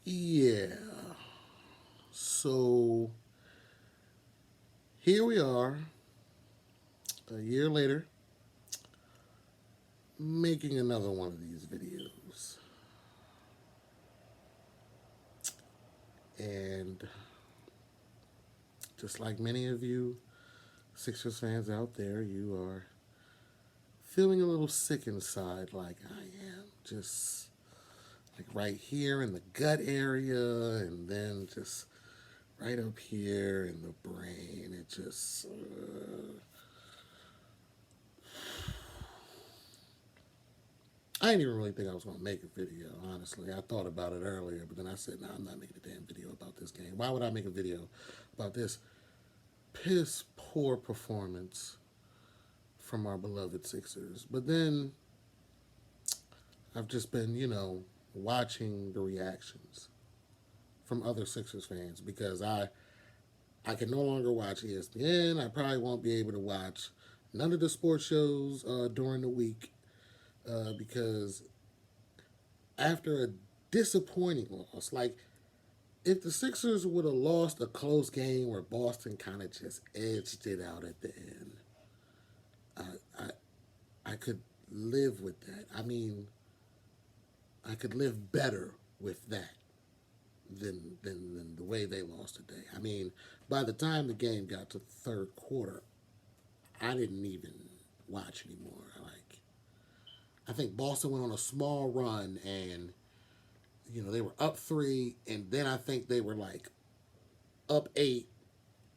Yeah. So here we are, a year later, making another one of these videos. And just like many of you Sixers fans out there, you are feeling a little sick inside, like I am. Just like right here in the gut area, and then just right up here in the brain. It just. I didn't even really think I was going to make a video, honestly. I thought about it earlier, but then I said, no, I'm not making a damn video about this game. Why would I make a video about this piss poor performance from our beloved Sixers? But then I've just been, watching the reactions from other Sixers fans because I can no longer watch ESPN. I probably won't be able to watch none of the sports shows during the week because after a disappointing loss, like if the Sixers would have lost a close game where Boston kind of just edged it out at the end, I, I could live with that. I mean, I could live better with that than the way they lost today. I mean, by the time the game got to the third quarter, I didn't even watch anymore. Like, I think Boston went on a small run and they were up three, and then I think they were like up eight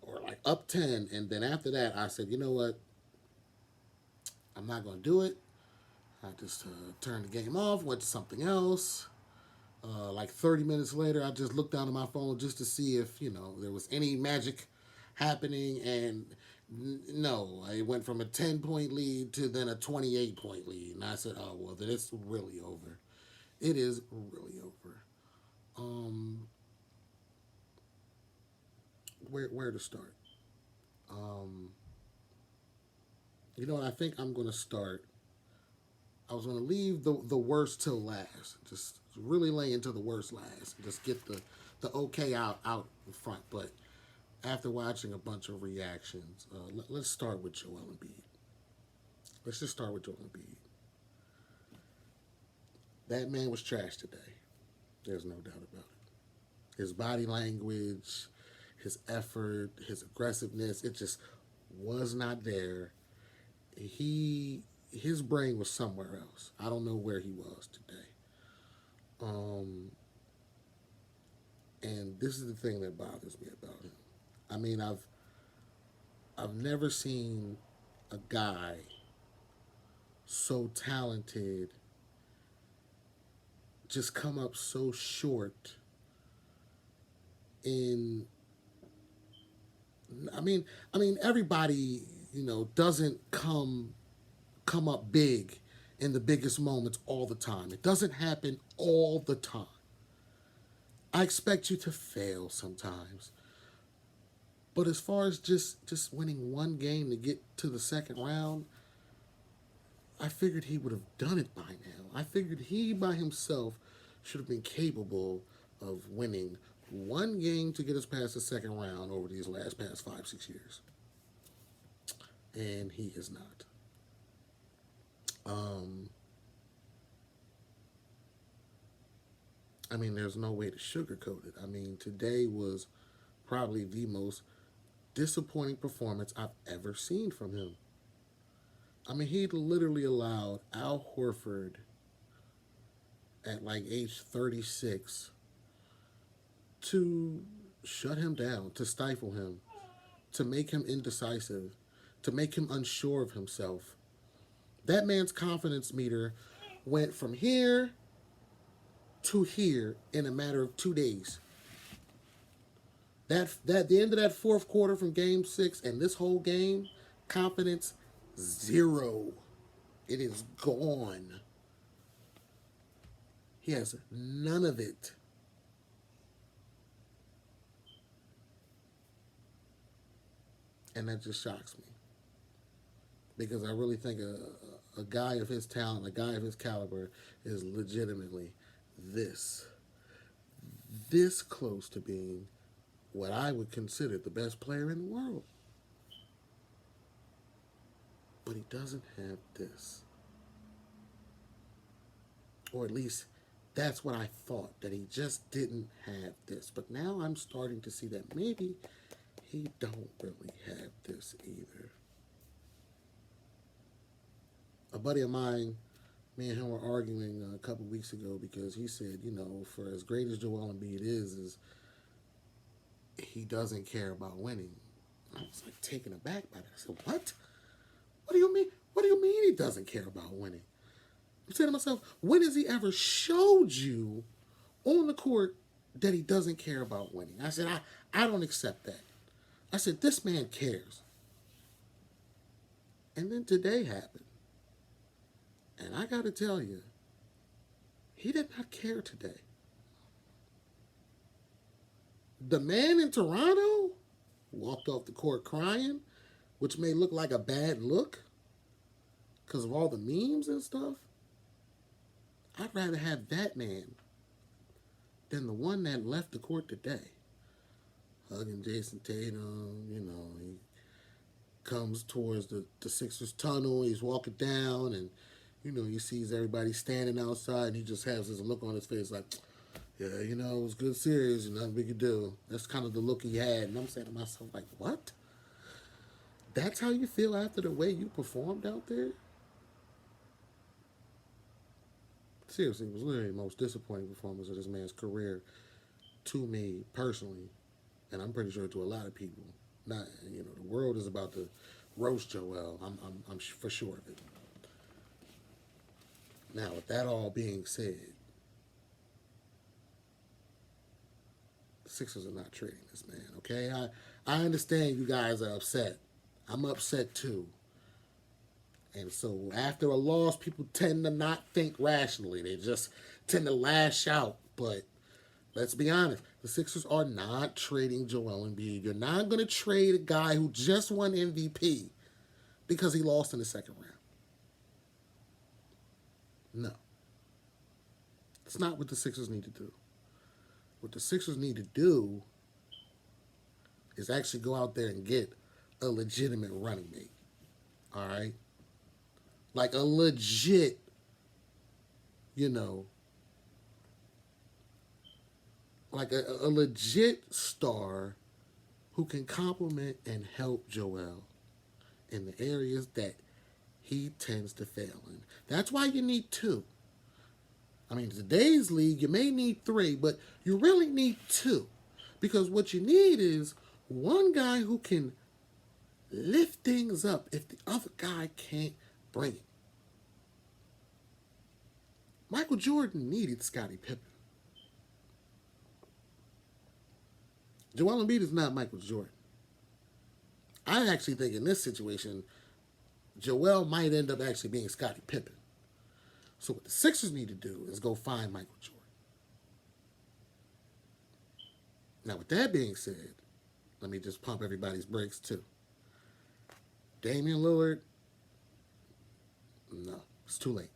or like up 10. And then after that, I said, you know what? I'm not going to do it. I just turned the game off, went to something else. Like 30 minutes later, I just looked down at my phone just to see if, there was any magic happening. And no, I went from a 10-point lead to then a 28-point lead. And I said, oh, well, then it's really over. It is really over. Um, where to start? Um, you know what? I think I'm going to start. I was going to leave the worst till last. Just really lay into the worst last. Just get the okay out in front. But after watching a bunch of reactions, let's start with Joel Embiid. Let's just start with Joel Embiid. That man was trash today. There's no doubt about it. His body language, his effort, his aggressiveness, it just was not there. His brain was somewhere else. I don't know where he was today. Um, and this is the thing that bothers me about him. I mean, I've never seen a guy so talented just come up so short in I mean everybody, doesn't come up big in the biggest moments all the time. It doesn't happen all the time. I expect you to fail sometimes. But as far as just winning one game to get to the second round, I figured he would have done it by now. I figured he by himself should have been capable of winning one game to get us past the second round over these past 5-6 years. And he is not. Um, I mean, there's no way to sugarcoat it. I mean, today was probably the most disappointing performance I've ever seen from him. I mean, he literally allowed Al Horford at like age 36 to shut him down, to stifle him, to make him indecisive, to make him unsure of himself. That man's confidence meter went from here to here in a matter of 2 days. That the end of that fourth quarter from game 6 and this whole game, confidence zero. It is gone. He has none of it. And that just shocks me. Because I really think a guy of his talent, a guy of his caliber, is legitimately this. this close to being what I would consider the best player in the world. But he doesn't have this. Or at least that's what I thought, that he just didn't have this. But now I'm starting to see that maybe he don't really have this either. A buddy of mine, me and him were arguing a couple weeks ago because he said, for as great as Joel Embiid is he doesn't care about winning. I was like taken aback by that. I said, what? What do you mean? What do you mean he doesn't care about winning? I'm saying to myself, when has he ever showed you on the court that he doesn't care about winning? I said, I don't accept that. I said, this man cares. And then today happened. And I got to tell you, he did not care today. The man in Toronto walked off the court crying, which may look like a bad look because of all the memes and stuff. I'd rather have that man than the one that left the court today. Hugging Jason Tatum, he comes towards the Sixers tunnel, he's walking down, and, he sees everybody standing outside, and he just has this look on his face like, yeah, it was good series, nothing we could do. That's kind of the look he had, and I'm saying to myself, like, what? That's how you feel after the way you performed out there? Seriously, it was literally the most disappointing performance of this man's career to me personally, and I'm pretty sure to a lot of people. Not, the world is about to roast Joel. I'm for sure of it. Now, with that all being said, the Sixers are not trading this man. Okay, I understand you guys are upset. I'm upset too. And so after a loss, people tend to not think rationally. They just tend to lash out. But let's be honest. The Sixers are not trading Joel Embiid. You're not going to trade a guy who just won MVP because he lost in the second round. No. It's not what the Sixers need to do. What the Sixers need to do is actually go out there and get a legitimate running mate. All right? Like a legit, like a legit star who can complement and help Joel in the areas that he tends to fail in. That's why you need two. I mean, today's league, you may need three, but you really need two. Because what you need is one guy who can lift things up if the other guy can't bring it. Michael Jordan needed Scottie Pippen. Joel Embiid is not Michael Jordan. I actually think in this situation, Joel might end up actually being Scottie Pippen. So what the Sixers need to do is go find Michael Jordan. Now, with that being said, let me just pump everybody's brakes too. Damian Lillard, no, it's too late.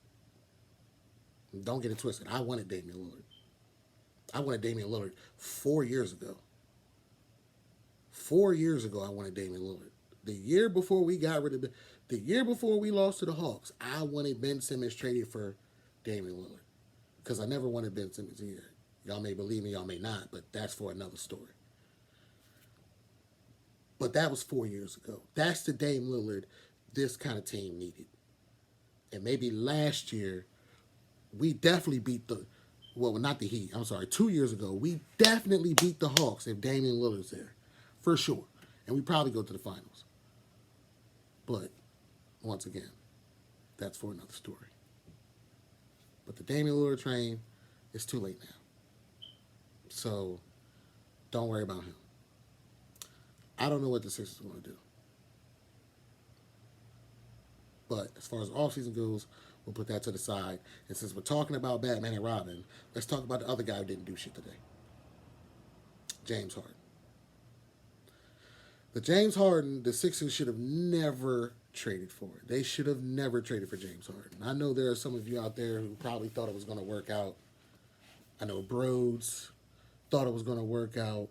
Don't get it twisted. I wanted Damian Lillard. I wanted Damian Lillard 4 years ago. 4 years ago, I wanted Damian Lillard. The year before we got rid of the year before we lost to the Hawks, I wanted Ben Simmons traded for Damian Lillard. Because I never wanted Ben Simmons either. Y'all may believe me, y'all may not, but that's for another story. But that was 4 years ago. That's the Dame Lillard this kind of team needed. And maybe last year, we definitely beat not the Heat, I'm sorry, 2 years ago, we definitely beat the Hawks if Damian Lillard's there. For sure. And we probably go to the finals. But, once again, that's for another story. But the Damian Lillard train is too late now. So, don't worry about him. I don't know what the Sixers are going to do. But as far as offseason goes, we'll put that to the side. And since we're talking about Batman and Robin, let's talk about the other guy who didn't do shit today. James Harden. The James Harden, the Sixers should have never traded for. They should have never traded for James Harden. I know there are some of you out there who probably thought it was going to work out. I know Broads thought it was going to work out.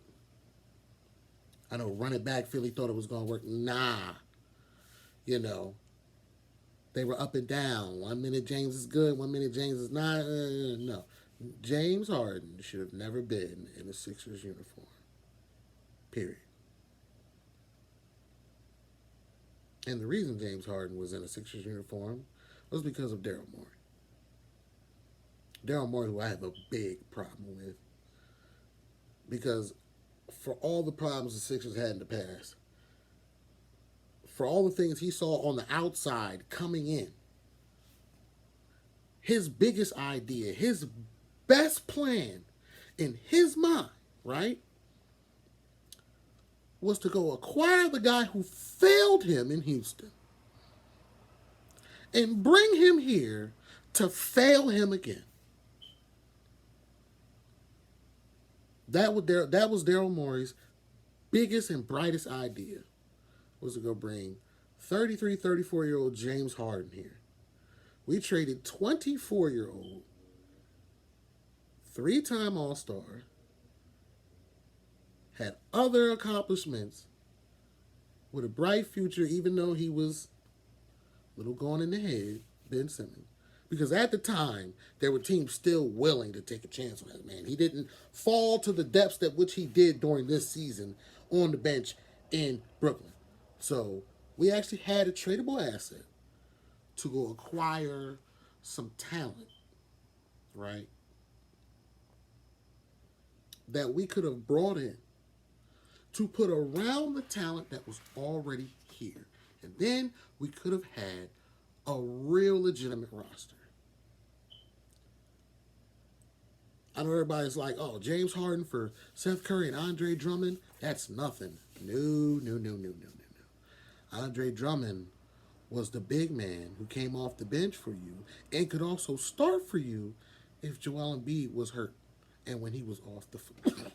I know running back Philly thought it was going to work. Nah. You know, they were up and down. 1 minute James is good, 1 minute James is not. No. James Harden should have never been in a Sixers uniform. Period. And the reason James Harden was in a Sixers uniform was because of Daryl Morey. Daryl Morey, who I have a big problem with. Because for all the problems the Sixers had in the past, for all the things he saw on the outside coming in, his biggest idea, his best plan in his mind, right, was to go acquire the guy who failed him in Houston and bring him here to fail him again. That was Daryl Morey's biggest and brightest idea, was to go bring 33, 34-year-old James Harden here. We traded 24-year-old, 3-time All-Star, had other accomplishments, with a bright future, even though he was a little going in the head, Ben Simmons. Because at the time, there were teams still willing to take a chance on that man. He didn't fall to the depths at which he did during this season on the bench in Brooklyn. So we actually had a tradable asset to go acquire some talent, right, that we could have brought in to put around the talent that was already here. And then we could have had a real legitimate roster. I know everybody's like, oh, James Harden for Seth Curry and Andre Drummond, that's nothing. No. Andre Drummond was the big man who came off the bench for you and could also start for you if Joel Embiid was hurt and when he was off the floor.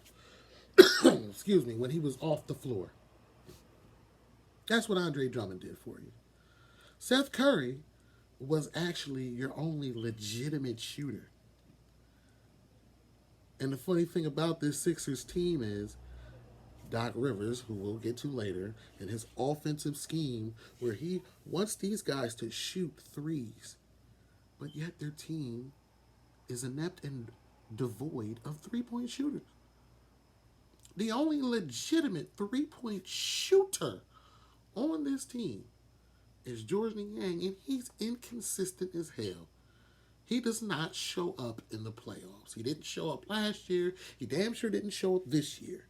Excuse me, when he was off the floor. That's what Andre Drummond did for you. Seth Curry was actually your only legitimate shooter. And the funny thing about this Sixers team is Doc Rivers, who we'll get to later, and his offensive scheme where he wants these guys to shoot threes, but yet their team is inept and devoid of three-point shooters. The only legitimate three-point shooter on this team is George Niang, and he's inconsistent as hell. He does not show up in the playoffs. He didn't show up last year. He damn sure didn't show up this year.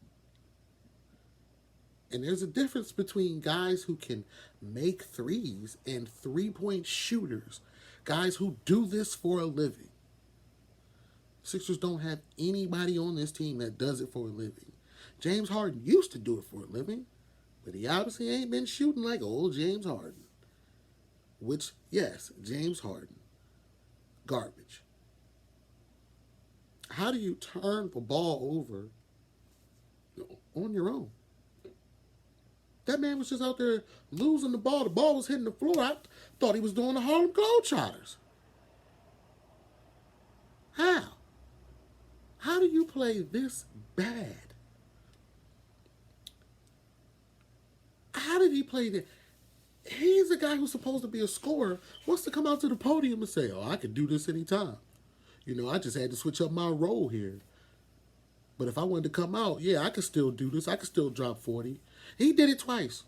And there's a difference between guys who can make threes and three-point shooters. Guys who do this for a living. Sixers don't have anybody on this team that does it for a living. James Harden used to do it for a living, but he obviously ain't been shooting like old James Harden. Which, yes, James Harden. Garbage. How do you turn the ball over on your own? That man was just out there losing the ball. The ball was hitting the floor. I thought he was doing the Harlem Globetrotters. How? How do you play this bad? How did he play that? He's a guy who's supposed to be a scorer, wants to come out to the podium and say, oh, I could do this anytime. You know, I just had to switch up my role here. But if I wanted to come out, yeah, I could still do this. I could still drop 40. He did it twice.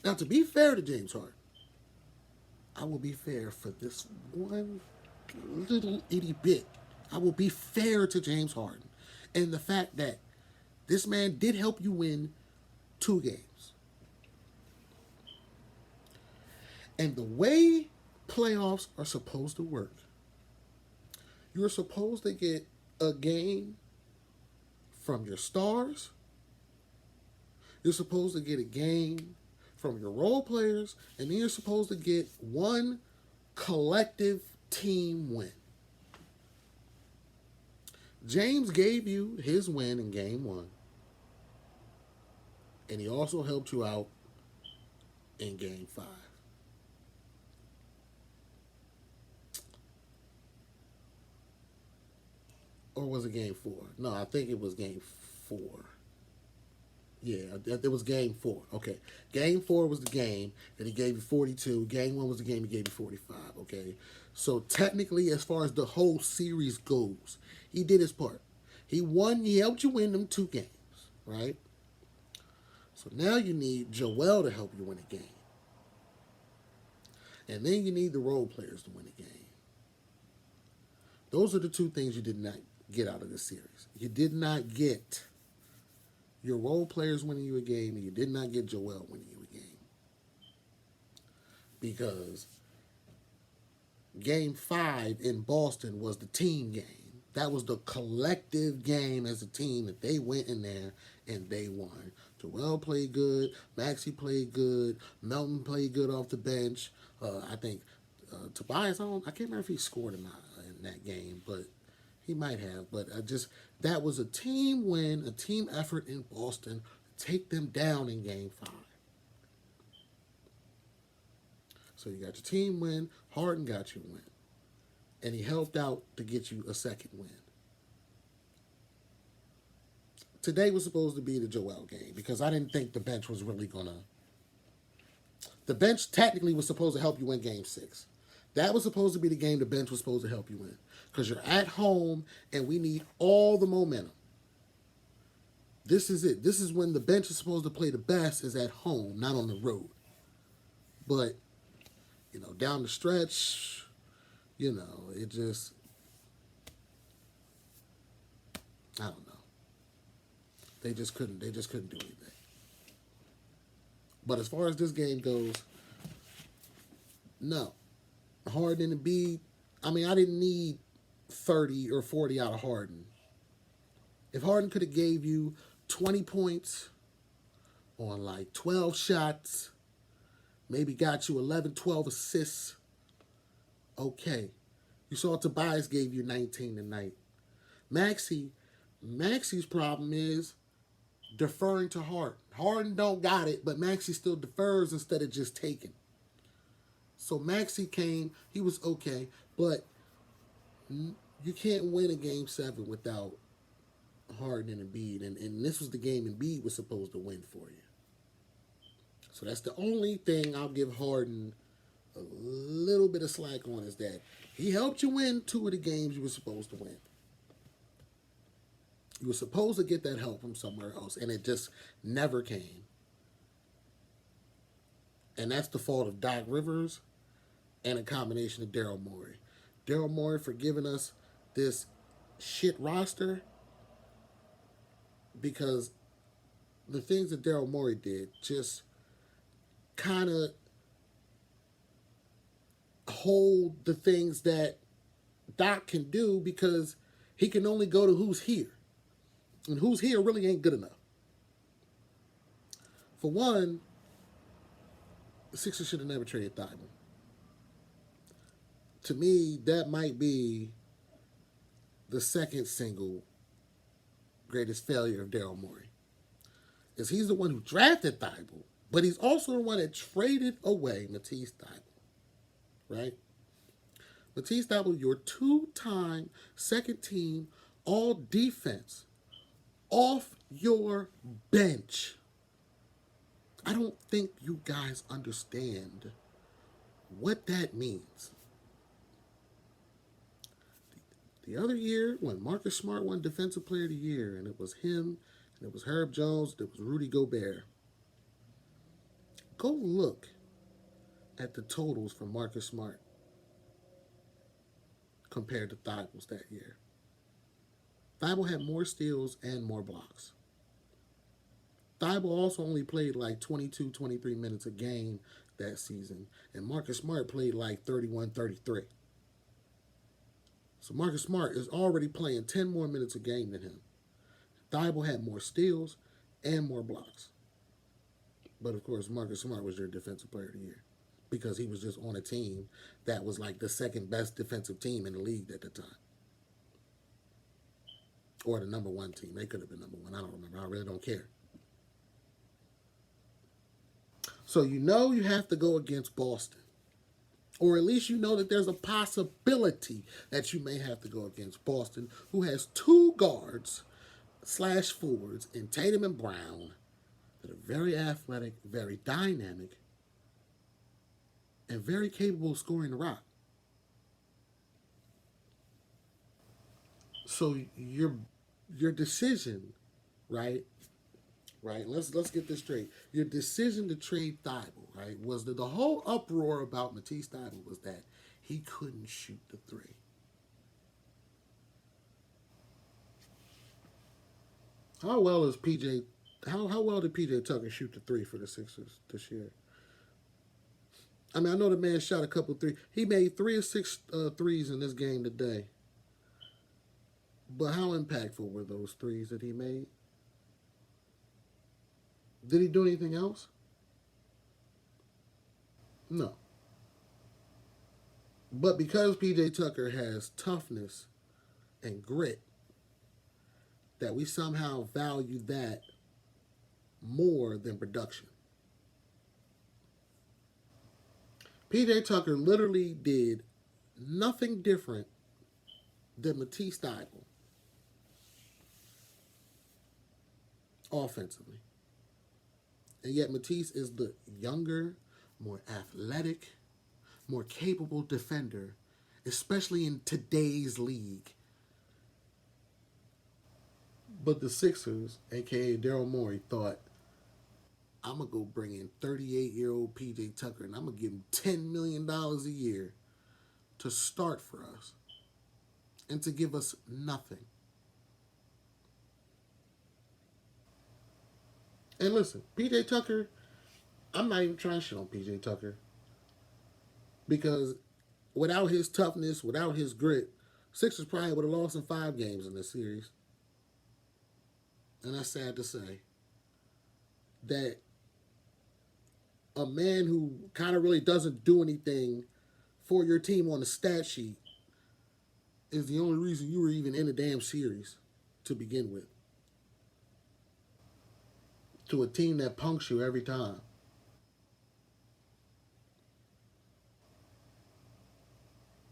Now, to be fair to James Harden, I will be fair for this one little itty bit. I will be fair to James Harden. And the fact that this man did help you win 2 games. And the way playoffs are supposed to work, you're supposed to get a game from your stars. You're supposed to get a game from your role players. And then you're supposed to get one collective team win. James gave you his win in game 1. And he also helped you out in game 5. Or was it game four? No, I think it was game four. Yeah, it was game four. Okay. Game four was the game that he gave you 42. Game one was the game he gave you 45. Okay. So technically, as far as the whole series goes, he did his part. He won, he helped you win them two games, right? So now you need Joel to help you win a game. And then you need the role players to win a game. Those are the two things you did not get out of this series. You did not get your role players winning you a game, and you did not get Joel winning you a game. Because game 5 in Boston was the team game. That was the collective game as a team that they went in there and they won. Joel played good. Maxey played good. Melton played good off the bench. I think Tobias, I can't remember if he scored or not in that game, but he might have. But that was a team win, a team effort in Boston to take them down in game 5. So you got your team win. Harden got you a win. And he helped out to get you a second win. Today was supposed to be the Joel game because I didn't think the bench was really going to... The bench technically was supposed to help you win game 6. That was supposed to be the game the bench was supposed to help you win. Because you're at home and we need all the momentum. This is it. This is when the bench is supposed to play the best, is at home, not on the road. But, down the stretch, it just... I don't know. They just couldn't do anything. But as far as this game goes, no. Harden and Embiid, I didn't need 30 or 40 out of Harden. If Harden could have gave you 20 points on like 12 shots, maybe got you 11, 12 assists, okay. You saw Tobias gave you 19 tonight. Maxey's problem is deferring to Harden. Harden don't got it, but Maxey still defers instead of just taking. So Maxey came, he was okay, but you can't win a game 7 without Harden and Embiid, and this was the game Embiid was supposed to win for you. So that's the only thing I'll give Harden a little bit of slack on, is that he helped you win 2 of the games you were supposed to win. You were supposed to get that help from somewhere else, and it just never came. And that's the fault of Doc Rivers and a combination of Daryl Morey. Daryl Morey for giving us this shit roster, because the things that Daryl Morey did just kind of hold the things that Doc can do, because he can only go to who's here. And who's here really ain't good enough. For one, the Sixers should have never traded Thibault. To me, that might be the second single greatest failure of Daryl Morey. Is he's the one who drafted Thibault, but he's also the one that traded away Matisse Thibault. Right? Matisse Thibault, your 2-time second team all defense, off your bench. I don't think you guys understand what that means. The other year, when Marcus Smart won Defensive Player of the Year, and it was him, and it was Herb Jones, and it was Rudy Gobert, go look at the totals for Marcus Smart compared to Thibault's that year. Thibault had more steals and more blocks. Thibault also only played like 22, 23 minutes a game that season, and Marcus Smart played like 31, 33. So Marcus Smart is already playing 10 more minutes a game than him. Thibault had more steals and more blocks. But of course, Marcus Smart was your Defensive Player of the Year, because he was just on a team that was like the second best defensive team in the league at the time. Or the number 1 team. They could have been number 1. I don't remember. I really don't care. So you have to go against Boston. Or at least you know that there's a possibility that you may have to go against Boston, who has two guards slash forwards in Tatum and Brown that are very athletic, very dynamic, and very capable of scoring the rock. So your decision, right? Right. Let's get this straight. Your decision to trade Thibault, right, was that the whole uproar about Matisse Thibault was that he couldn't shoot the three. How well is PJ? How well did PJ Tucker shoot the three for the Sixers this year? I mean, I know the man shot a couple three. He made 3 of 6 threes in this game today. But how impactful were those threes that he made? Did he do anything else? No. But because PJ Tucker has toughness and grit, that we somehow value that more than production. PJ Tucker literally did nothing different than Matisse Thybulle offensively. And yet Matisse is the younger, more athletic, more capable defender, especially in today's league. But the Sixers, aka Daryl Morey, thought, I'm going to go bring in 38-year-old PJ Tucker and I'm going to give him $10 million a year to start for us and to give us nothing. And listen, PJ Tucker, I'm not even trying to shit on PJ Tucker because without his toughness, without his grit, Sixers probably would have lost in 5 games in this series. And that's sad to say. That a man who kind of really doesn't do anything for your team on the stat sheet is the only reason you were even in the damn series to begin with. To a team that punks you every time.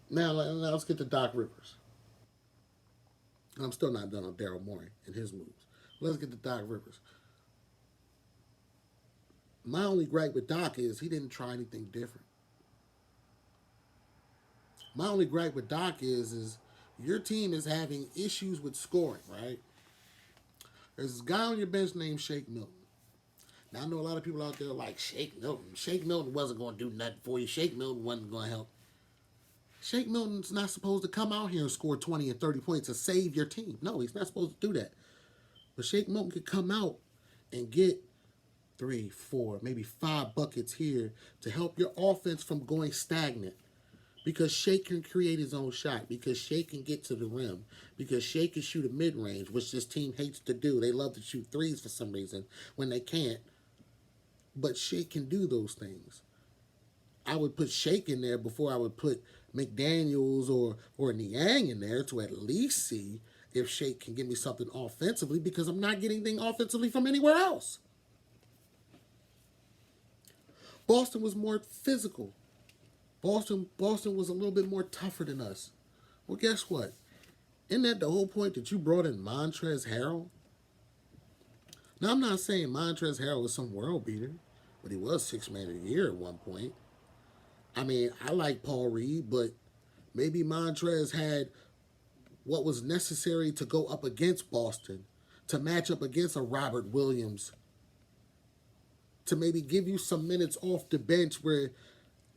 Now let's get to Doc Rivers. I'm still not done on Daryl Morey and his moves. Let's get to Doc Rivers. My only gripe with Doc is he didn't try anything different. My only gripe with Doc is your team is having issues with scoring, right? There's this guy on your bench named Shake Milton. Now, I know a lot of people out there like, Shake Milton. Shake Milton wasn't going to do nothing for you. Shake Milton wasn't going to help. Shake Milton's not supposed to come out here and score 20 and 30 points to save your team. No, he's not supposed to do that. But Shake Milton could come out and get 3, 4, maybe 5 buckets here to help your offense from going stagnant. Because Shake can create his own shot. Because Shake can get to the rim. Because Shake can shoot a mid-range, which this team hates to do. They love to shoot threes for some reason when they can't. But Shake can do those things. I would put Shake in there before I would put McDaniels or Niang in there to at least see if Shake can give me something offensively because I'm not getting anything offensively from anywhere else. Boston was more physical. Boston was a little bit more tougher than us. Well, guess what? Isn't that the whole point that you brought in Montrezl Harrell? Now, I'm not saying Montrezl Harrell was some world beater, but he was 6th man of the year at one point. I mean, I like Paul Reed, but maybe Montrez had what was necessary to go up against Boston, to match up against a Robert Williams, to maybe give you some minutes off the bench where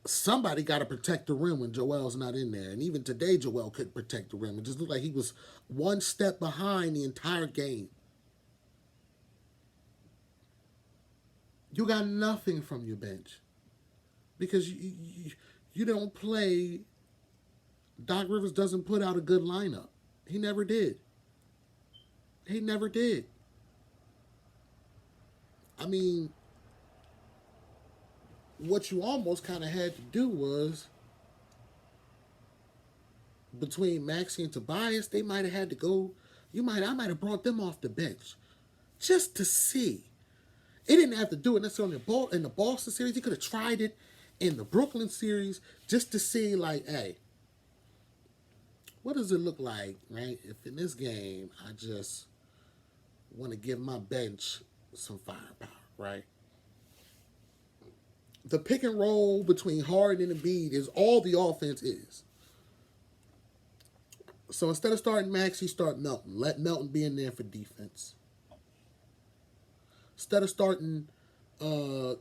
somebody got to protect the rim when Joel's not in there. And even today, Joel couldn't protect the rim. It just looked like he was one step behind the entire game. You got nothing from your bench because you don't play. Doc Rivers doesn't put out a good lineup. He never did. He never did. I mean, what you almost kind of had to do was, between Maxey and Tobias, they might have had to go. I might have brought them off the bench just to see. He didn't have to do it necessarily in the Boston series. He could have tried it in the Brooklyn series just to see, like, hey, what does it look like, right? If in this game I just want to give my bench some firepower, right? The pick and roll between Harden and Embiid is all the offense is. So instead of starting Maxey, start Melton. Let Melton be in there for defense. Instead of starting, I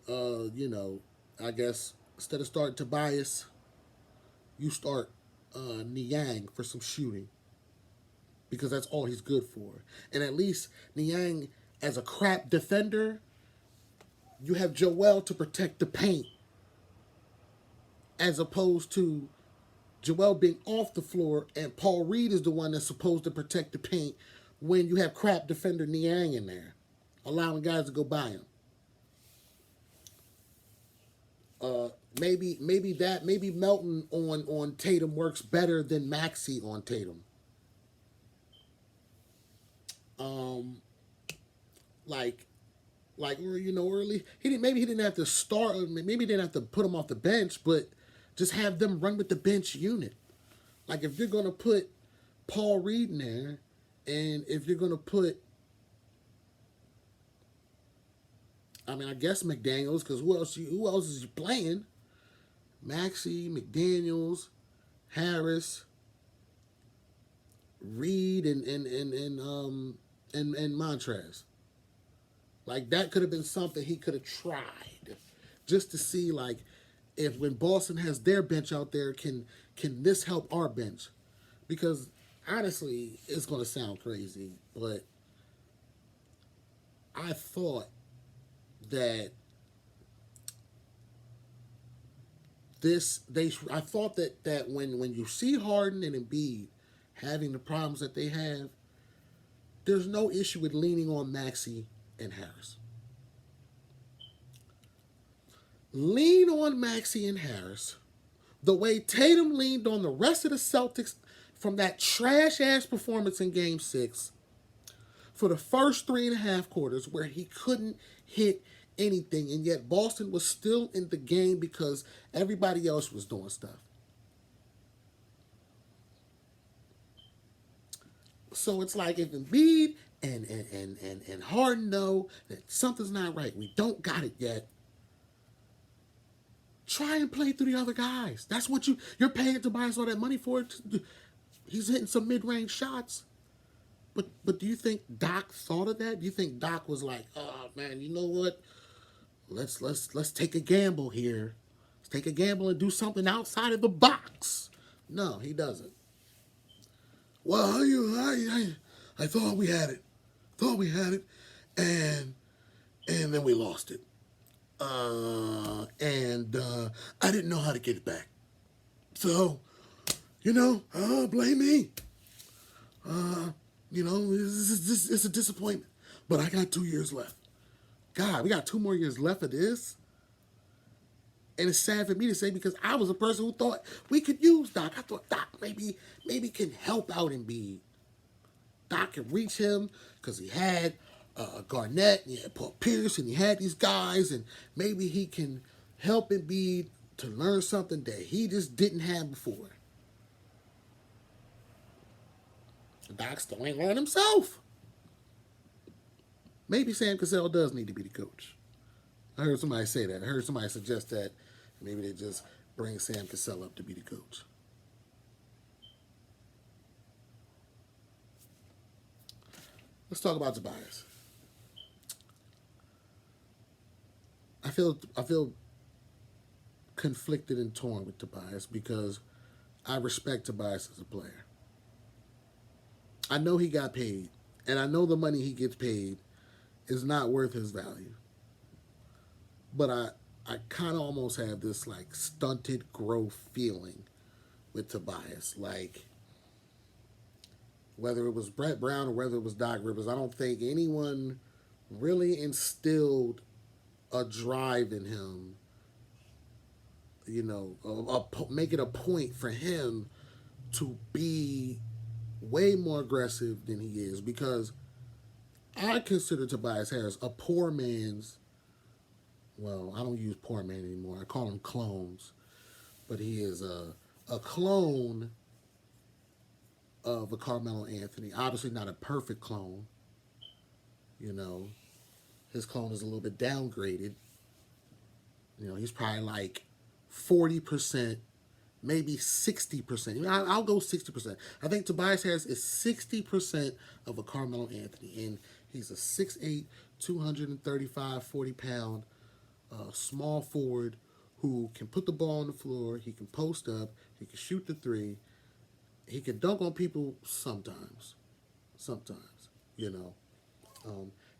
guess instead of starting Tobias, you start Niang for some shooting because that's all he's good for. And at least Niang, as a crap defender, you have Joel to protect the paint, as opposed to Joel being off the floor and Paul Reed is the one that's supposed to protect the paint when you have crap defender Niang in there, allowing guys to go by him. Maybe Melton on Tatum works better than Maxey on Tatum. Like early. He didn't have to start. Maybe he didn't have to put him off the bench, but just have them run with the bench unit. Like if you're gonna put Paul Reed in there, and if you're gonna put, I guess McDaniels, because who else is you playing? Maxey, McDaniels, Harris, Reed, and Montrez. Like that could have been something he could have tried, just to see like if when Boston has their bench out there, can this help our bench? Because honestly, it's gonna sound crazy, but I thought that that when you see Harden and Embiid having the problems that they have, there's no issue with leaning on Maxey and Harris. Lean on Maxey and Harris the way Tatum leaned on the rest of the Celtics from that trash-ass performance in Game 6 for the first 3.5 quarters where he couldn't hit anything, and yet Boston was still in the game because everybody else was doing stuff. So it's like if Embiid and Harden know that something's not right, we don't got it yet, try and play through the other guys. That's what you're paying Tobias all that money for. He's hitting some mid-range shots. But do you think Doc thought of that? Do you think Doc was like, oh man, you know what? Let's take a gamble here. Let's take a gamble and do something outside of the box. No, he doesn't. Well, I thought we had it. And then we lost it. And I didn't know how to get it back. So, blame me. It's a disappointment. But I got 2 years left. God, we got 2 more years left of this. And it's sad for me to say because I was a person who thought we could use Doc. I thought Doc maybe can help out Embiid. Doc can reach him because he had Garnett, and he had Paul Pierce, and he had these guys, and maybe he can help Embiid to learn something that he just didn't have before. Doc still ain't learned himself. Maybe Sam Cassell does need to be the coach. I heard somebody say that. I heard somebody suggest that maybe they just bring Sam Cassell up to be the coach. Let's talk about Tobias. I feel conflicted and torn with Tobias because I respect Tobias as a player. I know he got paid, and I know the money he gets paid is not worth his value. But I kind of almost have this like stunted growth feeling with Tobias. Like whether it was Brett Brown or whether it was Doc Rivers, I don't think anyone really instilled a drive in him, make it a point for him to be way more aggressive than he is, because I consider Tobias Harris a poor man's well, I don't use poor man anymore. I call him clones, but he is a clone of a Carmelo Anthony. Obviously, not a perfect clone. You know, his clone is a little bit downgraded. You know, he's probably like 40%, maybe 60%. I'll go 60%. I think Tobias Harris is 60% of a Carmelo Anthony. And he's a 6'8", 235, 40-pound small forward who can put the ball on the floor. He can post up. He can shoot the three. He can dunk on people sometimes. Sometimes, you know.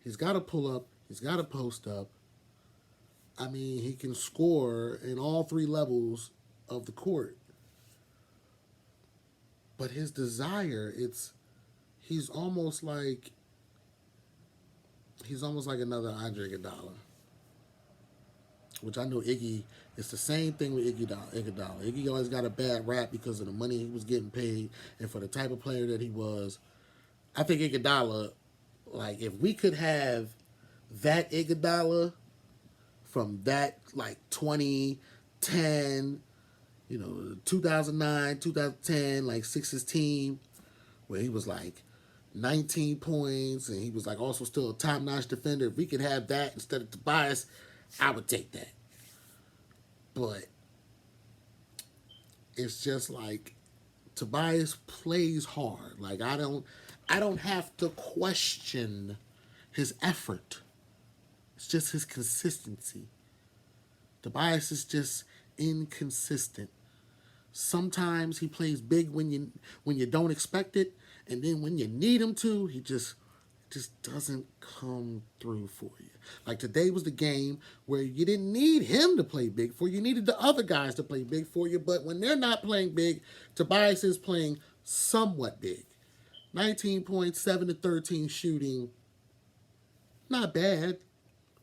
He's got to pull up. He's got to post up. I mean, he can score in all three levels of the court. But his desire, he's almost like another Andre Iguodala, which I know Iggy. It's the same thing with Iguodala. Iggy always got a bad rap because of the money he was getting paid and for the type of player that he was. I think Iguodala, like if we could have that Iguodala from that like 2010, 2009, 2010, like Sixers team, where he was like 19 points and he was like also still a top-notch defender. If we could have that instead of Tobias, I would take that. But it's just like Tobias plays hard. Like I don't have to question his effort. It's just his consistency. Tobias is just inconsistent. Sometimes he plays big when you don't expect it, and then when you need him to, he just doesn't come through for you. Like today was the game where you didn't need him to play big for you. You needed the other guys to play big for you, but when they're not playing big, Tobias is playing somewhat big. 19 points, 7 to 13 shooting. Not bad.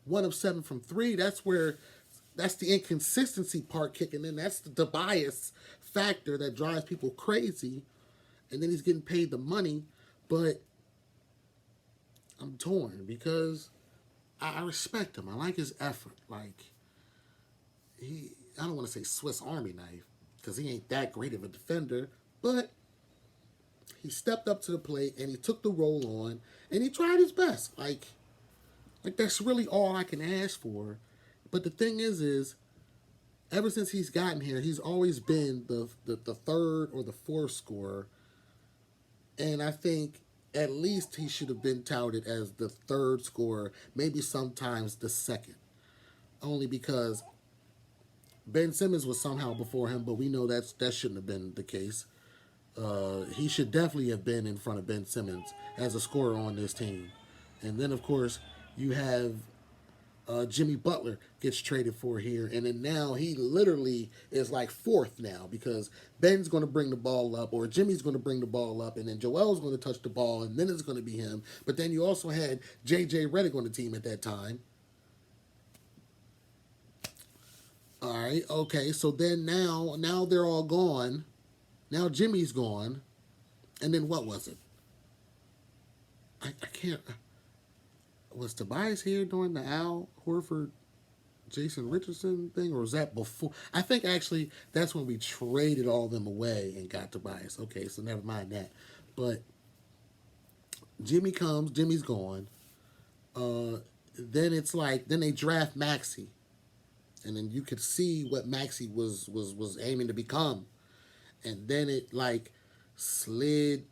1 of 7 from 3. That's the inconsistency part kicking in. That's the Tobias factor that drives people crazy. And then he's getting paid the money. But I'm torn because I respect him. I like his effort. Like, I don't want to say Swiss Army knife because he ain't that great of a defender. But he stepped up to the plate and he took the role on and he tried his best. Like that's really all I can ask for. But the thing is ever since he's gotten here, he's always been the third or the fourth scorer. And I think at least he should have been touted as the third scorer, maybe sometimes the second. Only because Ben Simmons was somehow before him, but we know that shouldn't have been the case. He should definitely have been in front of Ben Simmons as a scorer on this team. And then, of course, you have Jimmy Butler gets traded for here, and then now he literally is like fourth now because Ben's going to bring the ball up or Jimmy's going to bring the ball up, and then Joel's going to touch the ball, and then it's going to be him. But then you also had J.J. Redick on the team at that time. All right, okay, so then now they're all gone. Now Jimmy's gone, and then what was it? I can't. Was Tobias here during the Al Horford, Jason Richardson thing, or was that before? I think actually that's when we traded all them away and got Tobias. Okay, so never mind that. But Jimmy comes, Jimmy's gone. Then it's like then they draft Maxey, and then you could see what Maxey was aiming to become, and then it like slid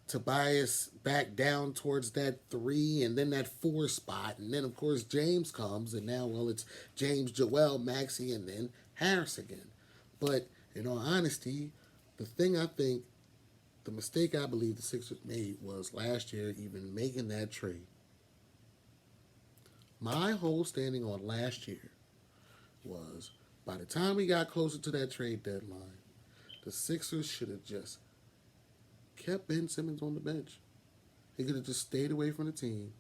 Tobias back down towards that 3 and then that 4 spot. And then, of course, James comes. And now, well, it's James, Joel, Maxey, and then Harris again. But in all honesty, the mistake I believe the Sixers made was last year even making that trade. My whole standing on last year was by the time we got closer to that trade deadline, the Sixers should have just kept Ben Simmons on the bench. He could have just stayed away from the team.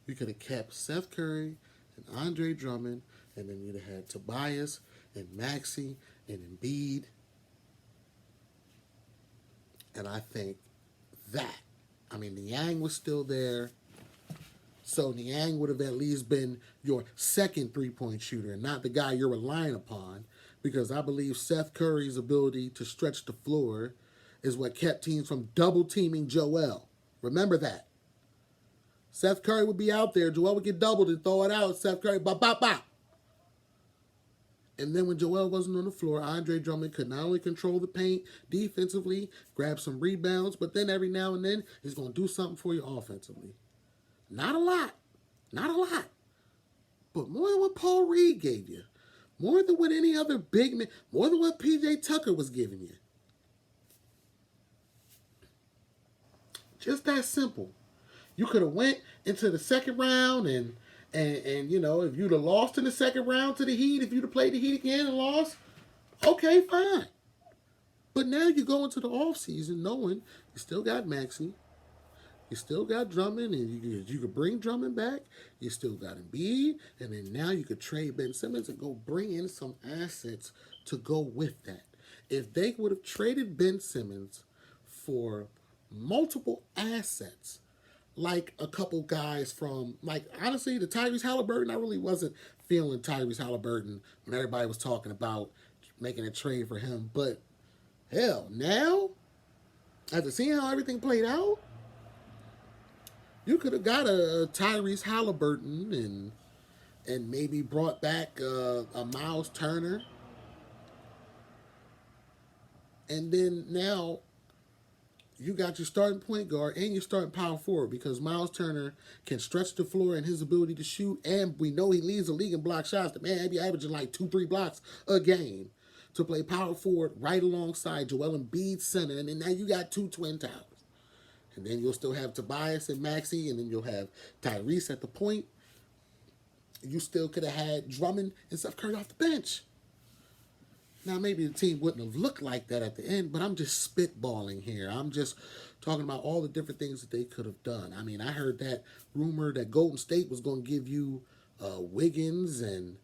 You could have kept Seth Curry and Andre Drummond, and then you'd have had Tobias and Maxey and Embiid. And I think the Yang was still there. So Niang would have at least been your second three-point shooter and not the guy you're relying upon, because I believe Seth Curry's ability to stretch the floor is what kept teams from double teaming Joel. Remember that. Seth Curry would be out there, Joel would get doubled and throw it out. Seth Curry, bop, bop, bop. And then when Joel wasn't on the floor, Andre Drummond could not only control the paint defensively, grab some rebounds, but then every now and then he's going to do something for you offensively. Not a lot. Not a lot. But more than what Paul Reed gave you. More than what any other big man, more than what P.J. Tucker was giving you. Just that simple. You could have went into the second round and you know, if you'd have lost in the second round to the Heat, if you'd have played the Heat again and lost, okay, fine. But now you go into the offseason knowing you still got Maxey, you still got Drummond, and you could bring Drummond back. You still got Embiid, and then now you could trade Ben Simmons and go bring in some assets to go with that. If they would have traded Ben Simmons for multiple assets, like a couple guys from, like, honestly, the Tyrese Halliburton, I really wasn't feeling Tyrese Halliburton when everybody was talking about making a trade for him. But, hell, now, after seeing how everything played out, you could have got a Tyrese Halliburton and maybe brought back a Miles Turner. And then now you got your starting point guard and your starting power forward, because Miles Turner can stretch the floor in his ability to shoot, and we know he leads the league in block shots. The man be averaging like 2-3 blocks a game to play power forward right alongside Joel Embiid center, and then now you got two twin towers. And then you'll still have Tobias and Maxey, and then you'll have Tyrese at the point. You still could have had Drummond and Seth Curry off the bench. Now, maybe the team wouldn't have looked like that at the end, but I'm just spitballing here. I'm just talking about all the different things that they could have done. I mean, I heard that rumor that Golden State was going to give you Wiggins and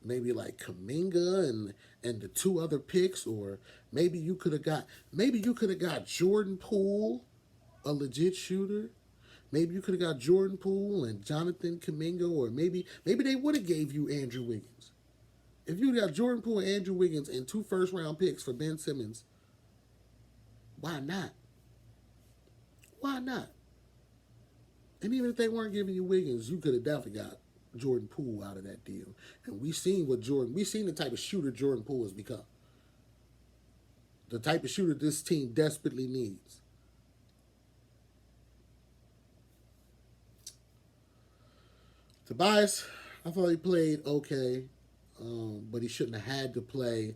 maybe like Kuminga and the two other picks, or maybe you could have got Jordan Poole, a legit shooter. Maybe you could have got Jordan Poole and Jonathan Kuminga, or maybe they would have gave you Andrew Wiggins. If you got Jordan Poole and Andrew Wiggins and 2 first-round picks for Ben Simmons, why not? Why not? And even if they weren't giving you Wiggins, you could have definitely got Jordan Poole out of that deal. And we've seen the type of shooter Jordan Poole has become. The type of shooter this team desperately needs. Tobias, I thought he played okay, but he shouldn't have had to play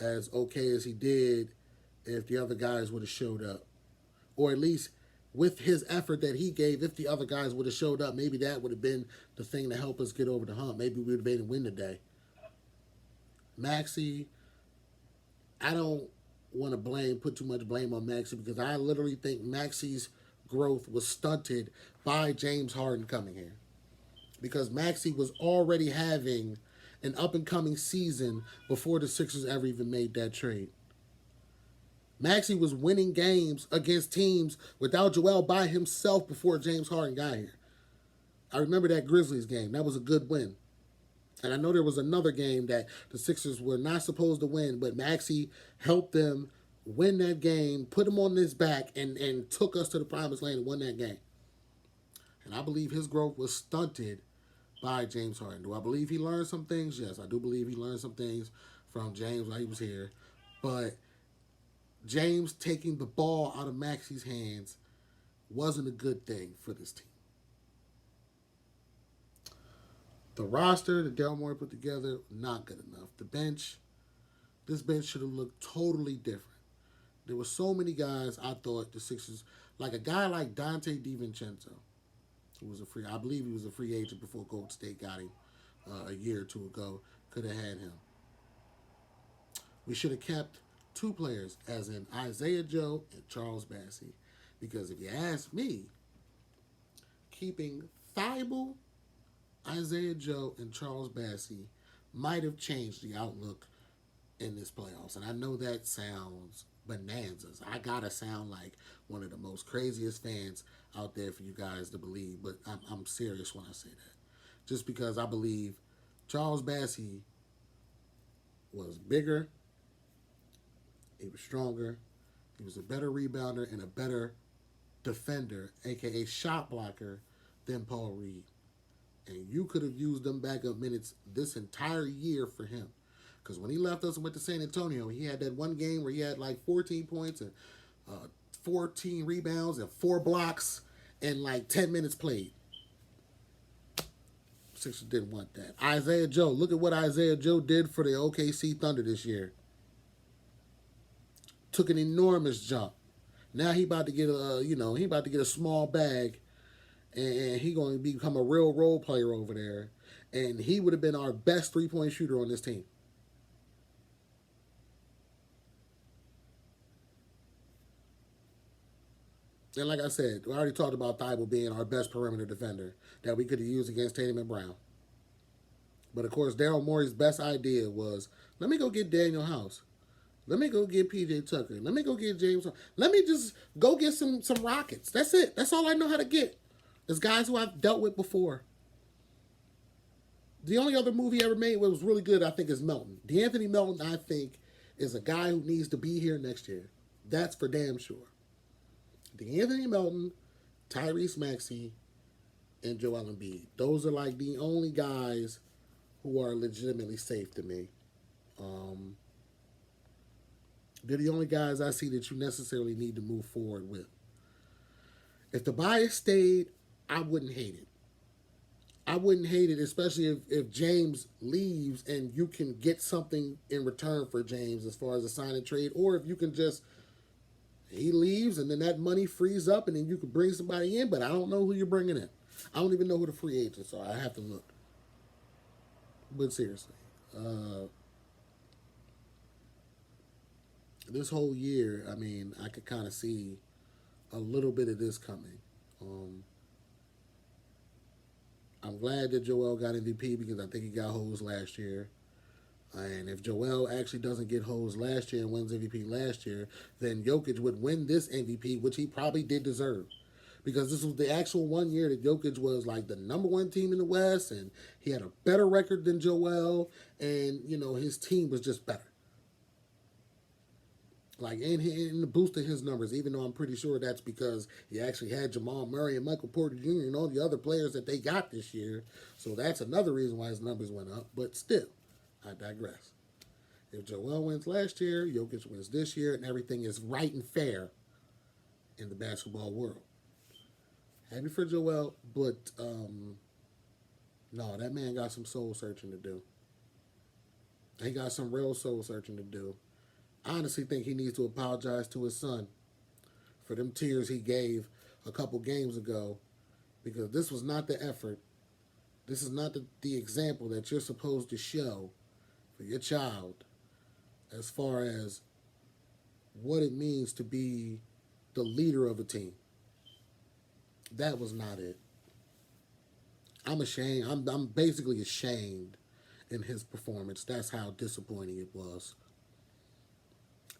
as okay as he did if the other guys would have showed up. Or at least with his effort that he gave, if the other guys would have showed up, maybe that would have been the thing to help us get over the hump. Maybe we would have been able to win today. Maxey, I don't want to put too much blame on Maxey, because I literally think Maxey's growth was stunted by James Harden coming here. Because Maxey was already having an up-and-coming season before the Sixers ever even made that trade. Maxey was winning games against teams without Joel by himself before James Harden got here. I remember that Grizzlies game. That was a good win. And I know there was another game that the Sixers were not supposed to win, but Maxey helped them win that game, put them on his back, and took us to the promised land and won that game. And I believe his growth was stunted by James Harden. Do I believe he learned some things? Yes, I do believe he learned some things from James while he was here. But James taking the ball out of Maxey's hands wasn't a good thing for this team. The roster that Daryl Morey put together, not good enough. This bench should have looked totally different. There were so many guys I thought the Sixers, like a guy like Dante DiVincenzo, who was I believe he was a free agent before Golden State got him a year or two ago, could have had him. We should have kept 2 players, as in Isaiah Joe and Charles Bassey. Because if you ask me, keeping Thibault, Isaiah Joe, and Charles Bassey might have changed the outlook in this playoffs. And I know that sounds bonanzas. I gotta sound like one of the most craziest fans out there for you guys to believe, but I'm serious when I say that. Just because I believe Charles Bassey was bigger, he was stronger, he was a better rebounder and a better defender, aka shot blocker, than Paul Reed. And you could have used them backup minutes this entire year for him. Because when he left us and went to San Antonio, he had that one game where he had like 14 points and 14 rebounds and 4 blocks and like 10 minutes played. Sixers didn't want that. Isaiah Joe, look at what Isaiah Joe did for the OKC Thunder this year. Took an enormous jump. Now he about to get he about to get a small bag, and he going to become a real role player over there. And he would have been our best 3-point shooter on this team. And like I said, we already talked about Thibault being our best perimeter defender that we could have used against Tatum and Brown. But of course, Daryl Morey's best idea was, let me go get Daniel House. Let me go get PJ Tucker. Let me go get James. Let me just go get some Rockets. That's it. That's all I know how to get. It's guys who I've dealt with before. The only other movie he ever made that was really good, I think, is Melton. D'Anthony Melton, I think, is a guy who needs to be here next year. That's for damn sure. D'Anthony Melton, Tyrese Maxey, and Joel Embiid. Those are like the only guys who are legitimately safe to me. They're the only guys I see that you necessarily need to move forward with. If Tobias stayed, I wouldn't hate it. I wouldn't hate it, especially if James leaves and you can get something in return for James as far as a sign and trade, or if you can just, he leaves and then that money frees up and then you can bring somebody in, but I don't know who you're bringing in. I don't even know who the free agents are. I have to look. But seriously, this whole year, I mean, I could kind of see a little bit of this coming. I'm glad that Joel got MVP because I think he got hosed last year. And if Joel actually doesn't get hosed last year and wins MVP last year, then Jokic would win this MVP, which he probably did deserve. Because this was the actual 1 year that Jokic was like the number one team in the West, and he had a better record than Joel, and, his team was just better. Like, in the boosting his numbers, even though I'm pretty sure that's because he actually had Jamal Murray and Michael Porter Jr. and all the other players that they got this year. So that's another reason why his numbers went up. But still, I digress. If Joel wins last year, Jokic wins this year, and everything is right and fair in the basketball world. Happy for Joel, but no, that man got some soul searching to do. He got some real soul searching to do. I honestly think he needs to apologize to his son for them tears he gave a couple games ago, because this was not the effort. This is not the example that you're supposed to show for your child as far as what it means to be the leader of a team. That was not it. I'm ashamed. I'm basically ashamed in his performance. That's how disappointing it was.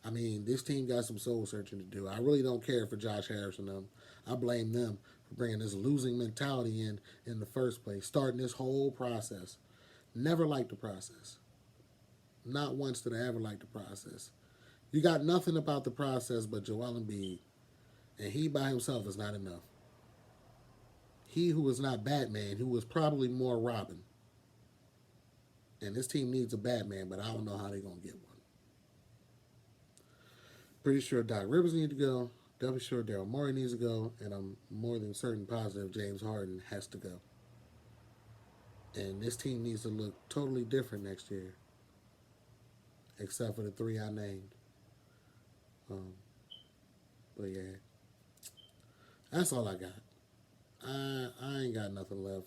I mean, this team got some soul searching to do. I really don't care for Josh Harris and them. I blame them for bringing this losing mentality in the first place, starting this whole process. Never liked the process. Not once did I ever like the process. You got nothing about the process but Joel Embiid, and he by himself is not enough. He who is not Batman, who was probably more Robin. And this team needs a Batman, but I don't know how they're going to get one. Pretty sure Doc Rivers needs to go. Definitely sure Daryl Morey needs to go. And I'm more than certain positive James Harden has to go. And this team needs to look totally different next year. Except for the three I named. But yeah. That's all I got. I ain't got nothing left.